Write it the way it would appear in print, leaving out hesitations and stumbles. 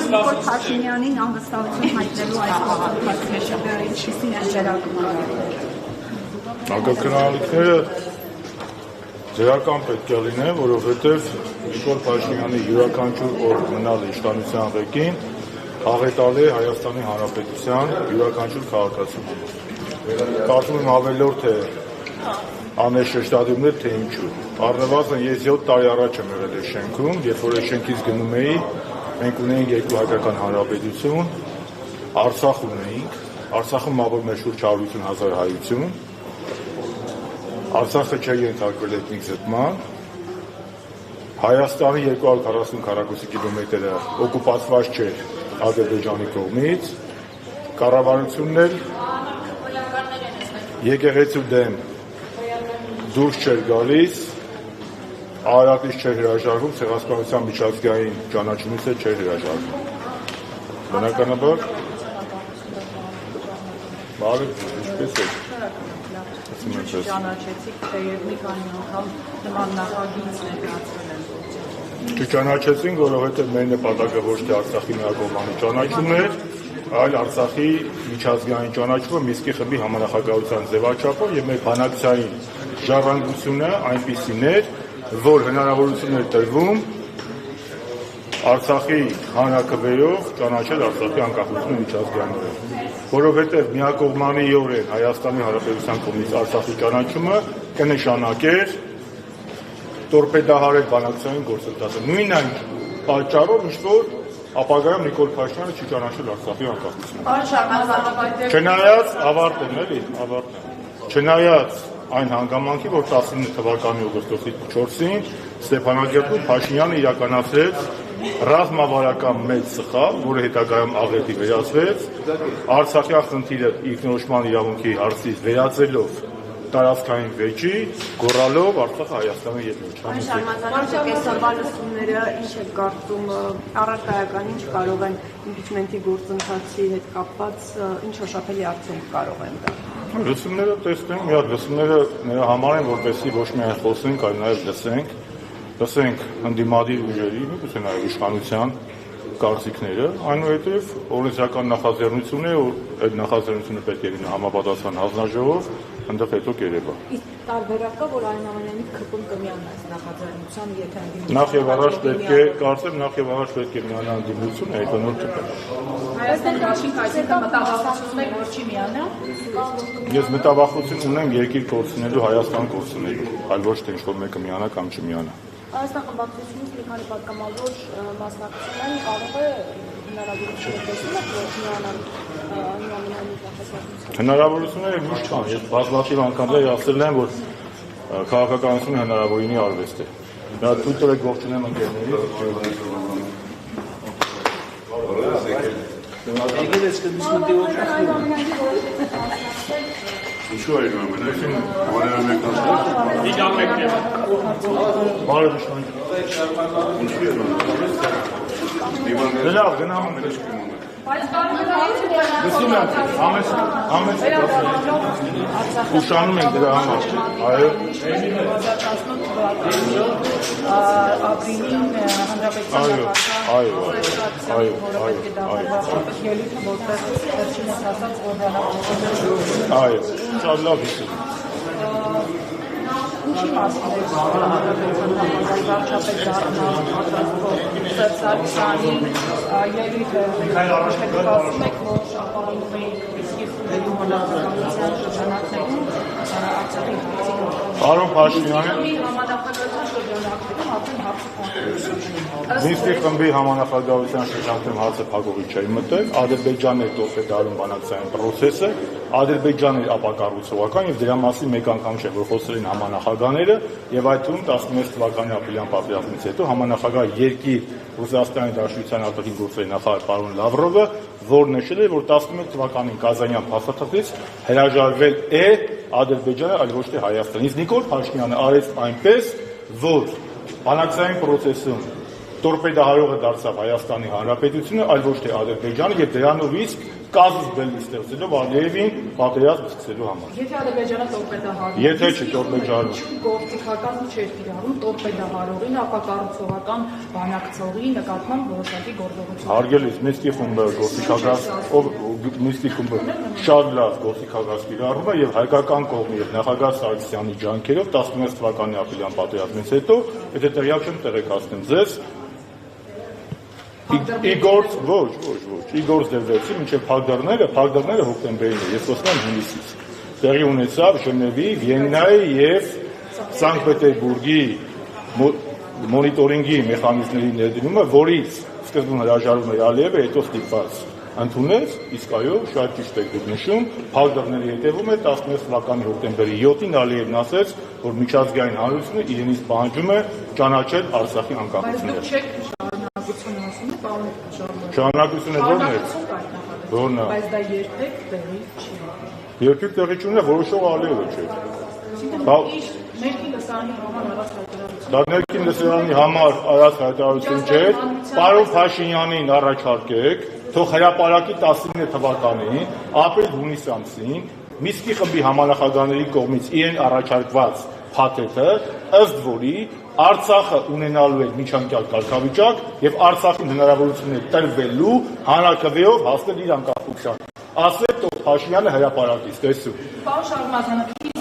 Նիկոլ Փաշինյանին անվստահություն հայտնելու այս գործընթացը ինչպիսին է ջերակները։ Հակակրանալիքները ձերական պետք է լինեն, որովհետև Նիկոլ Փաշինյանի յուրաքանչյուր օր մնալ իշխանության ղեկին աղետալ է Հայաստանի Հանրապետության յուրաքանչյուր քաղաքացու։ Կարծում եմ ավելորդ է անել շեշտադրումներ, թե ինչու։ Առնվազն ես 7 տարի առաջ եմ եղել այս շենքում, երբ որ այս շենքից գնում էի, մենք ունեինք երկու հայկական հանրապետություն, Արցախ ունեինք, Արցախում ապրում էր շուրջ 150,000 հայություն, Արցախը չէր ենթարկվել էթնիկ զտման, Հայաստանի 240 քառակուսի կիլոմետրը օկուպացված չէր Ադրբեջանի կողմից, կառավարությունն էլ եկեղեցու դեմ դուրս չէր գալիս, Արարատից չէր հրաժարվում, Ցեղասպանության միջազգային ճանաչումից էլ չէր հրաժարվում։ Բնականաբար, բարև, ինչպես եք։ Ճանաչեցիք, թեև մի քանի անգամ նման նախագիծ ներկայացրել են։ Չճանաչեցինք, որովհետև մեր նպատակը ոչ թե Արցախի միակողմանի ճանաչումն էր, այլ Արցախի միջազգային ճանաչումը Մինսկի խմբի համանախագահության ձևաչափով եւ մեր բանակցային ժառանգությունը այնպիսին էր, որ հնարավորություն էր տրվում Արցախի հանրաքվեով ճանաչել Արցախի անկախությունը միջազգայինորեն, որովհետև միակողմանիորեն Հայաստանի Հանրապետության կողմից Արցախի ճանաչումը կնշանակեր տորպեդահարել բանակցային գործընթացը։ Նույն այն պատճառով, ինչ որ ապագայում Նիկոլ Փաշինյանը չի ճանաչել Արցախի անկախությունը։ Չնայած ավարտեն, էլի, ավարտեն։ Չնայած այն հանգամանքի, որ 19 թվականի օգոստոսի 4-ին Ստեփանագերտում Փաշինյանը իրականացրեց ռազմավարական մեծ սխալ, որը հետագայում աղետի վերածվեց, Արցախյան խնդիրը ինքնորոշման իրավունքի հարցից վերածելով տարածքային վեճի, գոռալով Արցախը Հայաստանի ելույթ։ Կեսօրվա լսումները ինչ է կարծում, առարկայական ինչ կարող են իմպիչմենտի գործընթացի հետ կապված, ինչ հոշափելի արդյունք կարող են տալ։ Լսումները տեսնենք, մի հատ լսումները նրա համար են, որպեսզի ոչ միայն խոսենք, այլ նաև լսենք ընդդիմադիր ուժերի, միգուցե նաև իշխանության կարծիքները, այնուհետև օրենսդրական նախաձեռնություն է, այդ նախաձեռնությունը պետք է լինի համապատասխան հանձնաժողով, այնտեղ հետո կերևա։ Իսկ տարբերակը, որ այնուամենայնիվ ԿՊ-ն կմիանա այս նախաձեռնության, եթե ընդդիմություն։ Նախ եւ առաջ պետք է, կարծեմ, նախ եւ առաջ պետք է միանա ընդդիմությունը, հետո նոր ԿՊ։ Հայաստանի դաշինք այսինքն մտավախություն եք, որ չի միանա։ Ես մտավախություն ունեմ երկիր կորցնելու, Հայաստան կորցնելու, այլ ոչ թե ինչ-որ մեկը միանա կամ չմիանա։ Հայաստան խմբակցությունից մի քանի պատգամավոր մասնակցության կարող է հնարավորություն տեսնել, որ միանան այնուամենայնիվ նախաձեռնության։ Հնարավորությունները միշտ կան, ես բազմաթիվ անգամներ ասել եմ, որ քաղաքականությունը հնարավորինի արվեստ է։ Դա թույլ տվեք ողջունեմ ընկերներից։ Ինչու է ամենայնին ամենամեկն բարև իշխան։ Ինչու է լավ գնամ լսում եմ ամեն ուշանում ենք դրա համար այո ապրիլին հանրապետության այո շատ լավ հիշում Ինչի մասին է վարչապետ դառնալ Սերժանի ելույթը ասում եք, որ շապարում եք իսկի խնդրում հանրապետության շրջանակներում Արցախի Պարոն Փաշինյանը Մինսկի խմբի համանախագահության շրջանակներում հարցը փակողի չէր մտել, Ադրբեջանն էր տորպեդարում բանակցային պրոցեսը, Ադրբեջանն էր ապակառուցողական եւ դրա մասին մեկ անգամ չէ, որ խոսել են համանախագահները եւ այդ թվում 16 թվականի ապրիլյան պատերազմից հետո համանախագահ երկիր Ռուսաստանի Դաշնության արտաքին գործերի նախարար պարոն Լավրովը, որ նշել է, որ 11 թվականին Կազանյան փաստաթղթից հրաժարվել է Ադրբեջանը, այլ ոչ թե Հայաստանը։ Իսկ Նիկոլ Փաշինյանը արեց այնպես, որ բանակցային պրոցեսում տորպեդահարողը դարձավ Հայաստանի Հանրապետությունը, այլ ոչ թե Ադրբեջանը եւ դրանով իսկ կազմ բելի ստեղծելով Ալիևին պատերազմ սկսելու համար։ Եթե Ադրբեջանը տորպեդահարում, Եթե չտորպեդահարում։ գործիքական չէր իրանում տորպեդահարողին, ապա կառուցողական բանակցողի նկատմամբ որոշակի գործողություն։ Հարգելից Մինսկի խումբը գործիքակաց, Մինսկի խումբը շատ լավ գործիքակաց կիրառում է եւ հայկական կողմի եւ նախագահ Սարգսյանի ջանքերով 16 թվականի ապրիլյան պատերազմից հետո, եթե տեղյակ չեմ տեղեկացնեմ ձեզ, Իգոր Դևդեցի մինչև փակդարները հոկտեմբերին է, ես խոսում եմ հունիսից։ Տեղի ունեցավ Ժնևի, Վիեննայի եւ Սանկտ Պետերբուրգի մոնիտորինգի մեխանիզմների ներդրումը, որից սկզբում հրաժարվում էր Ալիևը, հետո ստիպված ընդունեց, իսկ այո, շատ ճիշտ եք դուք նշում, փակդարների հետևում է 16 թվականի հոկտեմբերի 7-ին Ալիևն ասեց, որ միջազգային հանրությունը իրենից պահանջում է ճանաչել Արցախի անկախությունը։ Շարունակությունը ո՞րն է։ Ո՞րն է։ Բայց դա երբեք տեղի չի։ Երբեք տեղի չունի, որոշող Ալիևը չէ։ Ներքին լսարանի համար արած հայտարարություն։ Դա ներքին լսարանի համար արած հայտարարություն չէ։ Պարոն Փաշինյանին առաջարկեք, թող հրապարակի 19 թվականին, ապրիլ-հունիս ամսին, Մինսկի խմբի համանախագահների կողմից իրեն առաջարկված փաթեթը, ըստ որի Արցախը ունենալու է միջանկյալ կարգավիճակ եւ Արցախին հնարավորություն է տրվելու հանրաքվեով հասնել իր անկախության։ Ասել թող Փաշինյանը հրապարակից, տեսու։ Պարոն Շարմազյանը,